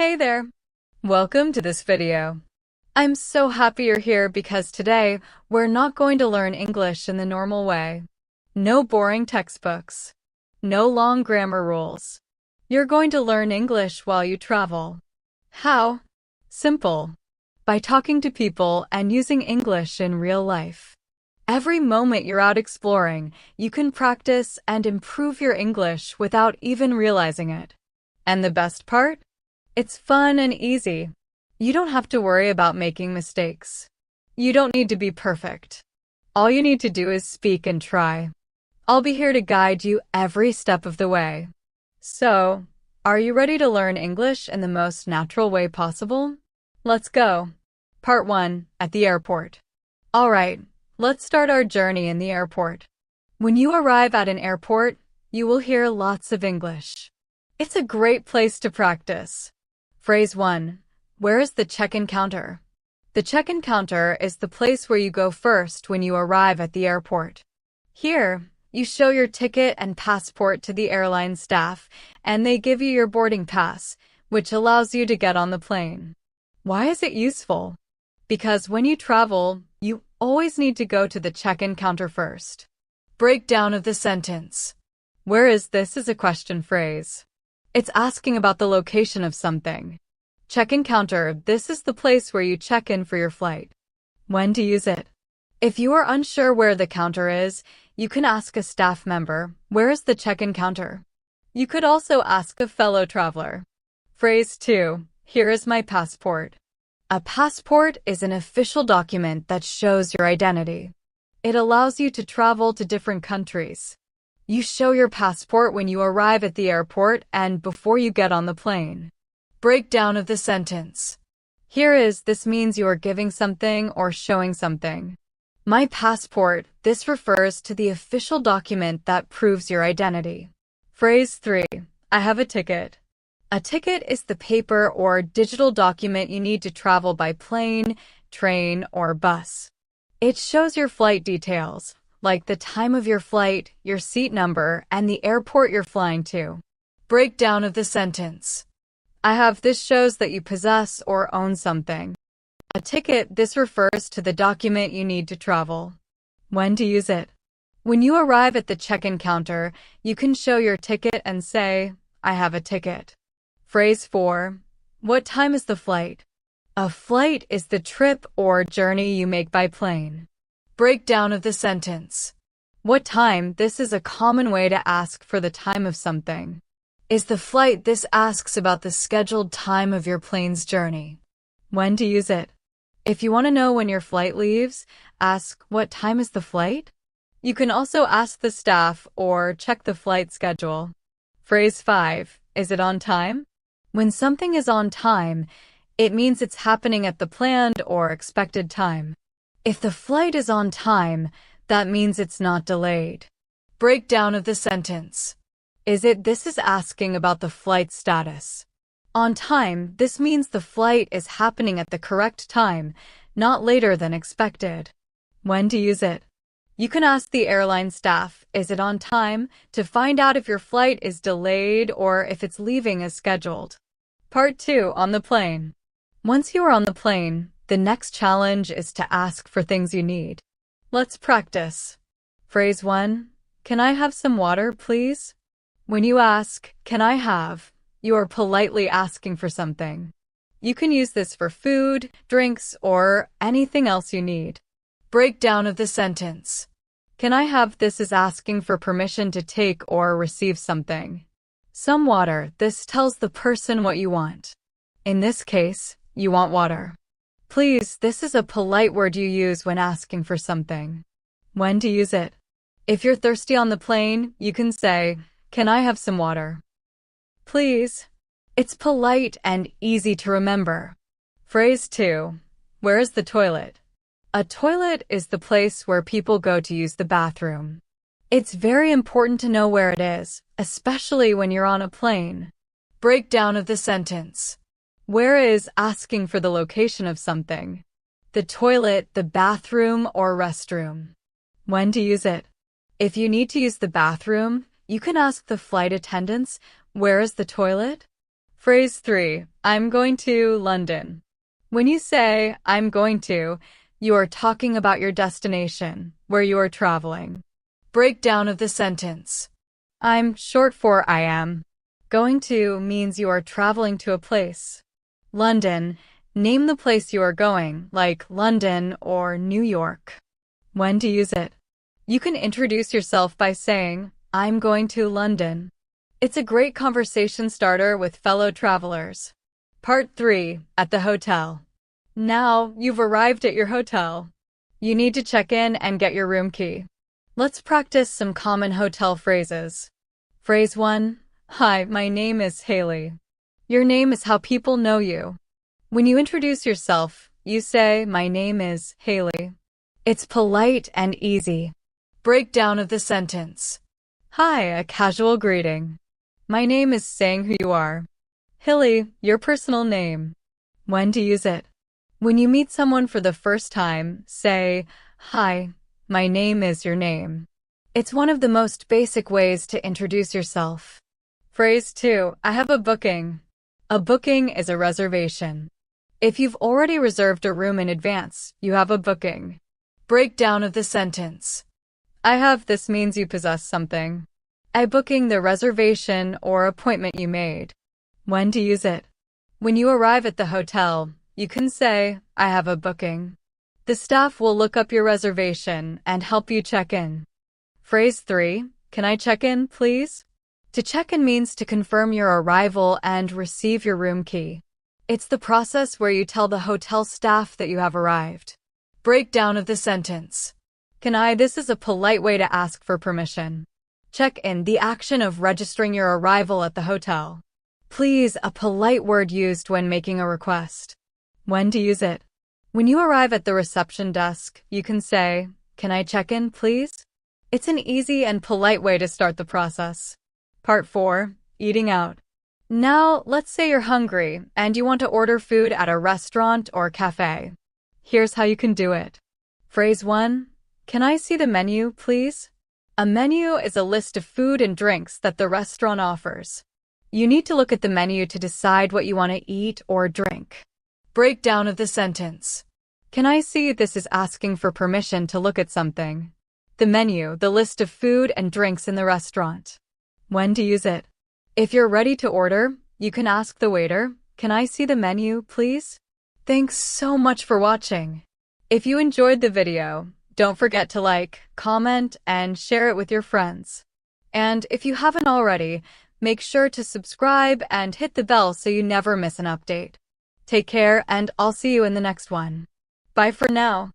Hey there! Welcome to this video. I'm so happy you're here because today we're not going to learn English in the normal way. No boring textbooks. No long grammar rules. You're going to learn English while you travel. How? Simple. By talking to people and using English in real life. Every moment you're out exploring, you can practice and improve your English without even realizing it. And the best part? It's fun and easy. You don't have to worry about making mistakes. You don't need to be perfect. All you need to do is speak and try. I'll be here to guide you every step of the way. So, are you ready to learn English in the most natural way possible? Let's go. Part 1. At the airport. Alright, let's start our journey in the airport. When you arrive at an airport, you will hear lots of English. It's a great place to practice. Phrase 1. Where is the check-in counter? The check-in counter is the place where you go first when you arrive at the airport. Here, you show your ticket and passport to the airline staff, and they give you your boarding pass, which allows you to get on the plane. Why is it useful? Because when you travel, you always need to go to the check-in counter first. Breakdown of the sentence. Where is this is a question phrase. It's asking about the location of something. Check-in counter, this is the place where you check in for your flight. When to use it? If you are unsure where the counter is, you can ask a staff member, where is the check-in counter? You could also ask a fellow traveler. Phrase 2. Here is my passport. A passport is an official document that shows your identity. It allows you to travel to different countries. You show your passport when you arrive at the airport and before you get on the plane. Breakdown of the sentence. Here is, this means you are giving something or showing something. My passport, this refers to the official document that proves your identity. Phrase 3. I have a ticket. A ticket is the paper or digital document you need to travel by plane, train, or bus. It shows your flight details, like the time of your flight, your seat number, and the airport you're flying to. Breakdown of the sentence. I have, this shows that you possess or own something. A ticket, this refers to the document you need to travel. When to use it? When you arrive at the check-in counter, you can show your ticket and say, I have a ticket. Phrase 4. What time is the flight? A flight is the trip or journey you make by plane. Breakdown of the sentence. What time? This is a common way to ask for the time of something. Is the flight? This asks about the scheduled time of your plane's journey. When to use it? If you want to know when your flight leaves, ask, what time is the flight? You can also ask the staff or check the flight schedule. Phrase 5. Is it on time? When something is on time, it means it's happening at the planned or expected time. If the flight is on time, that means it's not delayed. Breakdown of the sentence. Is it? This is asking about the flight status. On time, this means the flight is happening at the correct time, not later than expected. When to use it? You can ask the airline staff, is it on time, to find out if your flight is delayed or if it's leaving as scheduled. Part 2. On the plane. Once you are on the plane, the next challenge is to ask for things you need. Let's practice. Phrase 1. Can I have some water, please? When you ask, can I have, you are politely asking for something. You can use this for food, drinks, or anything else you need. Breakdown of the sentence. Can I have, this is asking for permission to take or receive something. Some water, this tells the person what you want. In this case, you want water. Please, this is a polite word you use when asking for something. When to use it? If you're thirsty on the plane, you can say, can I have some water? Please. It's polite and easy to remember. Phrase 2. Where is the toilet? A toilet is the place where people go to use the bathroom. It's very important to know where it is, especially when you're on a plane. Breakdown of the sentence. Where is asking for the location of something. The toilet, the bathroom, or restroom. When to use it? If you need to use the bathroom, you can ask the flight attendants, where is the toilet? Phrase 3. I'm going to London. When you say, I'm going to, you are talking about your destination, where you are traveling. Breakdown of the sentence. I'm short for I am. Going to means you are traveling to a place. London. Name the place you are going, like London or New York. When to use it. You can introduce yourself by saying, I'm going to London. It's a great conversation starter with fellow travelers. Part 3. At the hotel. Now you've arrived at your hotel. You need to check in and get your room key. Let's practice some common hotel phrases. Phrase 1. Hi, my name is Haley. Your name is how people know you. When you introduce yourself, you say, my name is Haley. It's polite and easy. Breakdown of the sentence. Hi, a casual greeting. My name is saying who you are. Haley, your personal name. When to use it. When you meet someone for the first time, say, hi, my name is your name. It's one of the most basic ways to introduce yourself. Phrase 2. I have a booking. A booking is a reservation. If you've already reserved a room in advance, you have a booking. Breakdown of the sentence. I have this means you possess something. A booking the reservation or appointment you made. When to use it. When you arrive at the hotel, you can say, I have a booking. The staff will look up your reservation and help you check in. Phrase 3. Can I check in, please? To check in means to confirm your arrival and receive your room key. It's the process where you tell the hotel staff that you have arrived. Breakdown of the sentence. This is a polite way to ask for permission. Check in, the action of registering your arrival at the hotel. Please, a polite word used when making a request. When to use it. When you arrive at the reception desk, you can say, can I check in, please? It's an easy and polite way to start the process. Part 4. Eating out. Now, let's say you're hungry and you want to order food at a restaurant or cafe. Here's how you can do it. Phrase 1. Can I see the menu, please? A menu is a list of food and drinks that the restaurant offers. You need to look at the menu to decide what you want to eat or drink. Breakdown of the sentence. Can I see? This is asking for permission to look at something. The menu, the list of food and drinks in the restaurant. When to use it. If you're ready to order, you can ask the waiter, can I see the menu, please? Thanks so much for watching. If you enjoyed the video, don't forget to like, comment, and share it with your friends. And if you haven't already, make sure to subscribe and hit the bell so you never miss an update. Take care, and I'll see you in the next one. Bye for now.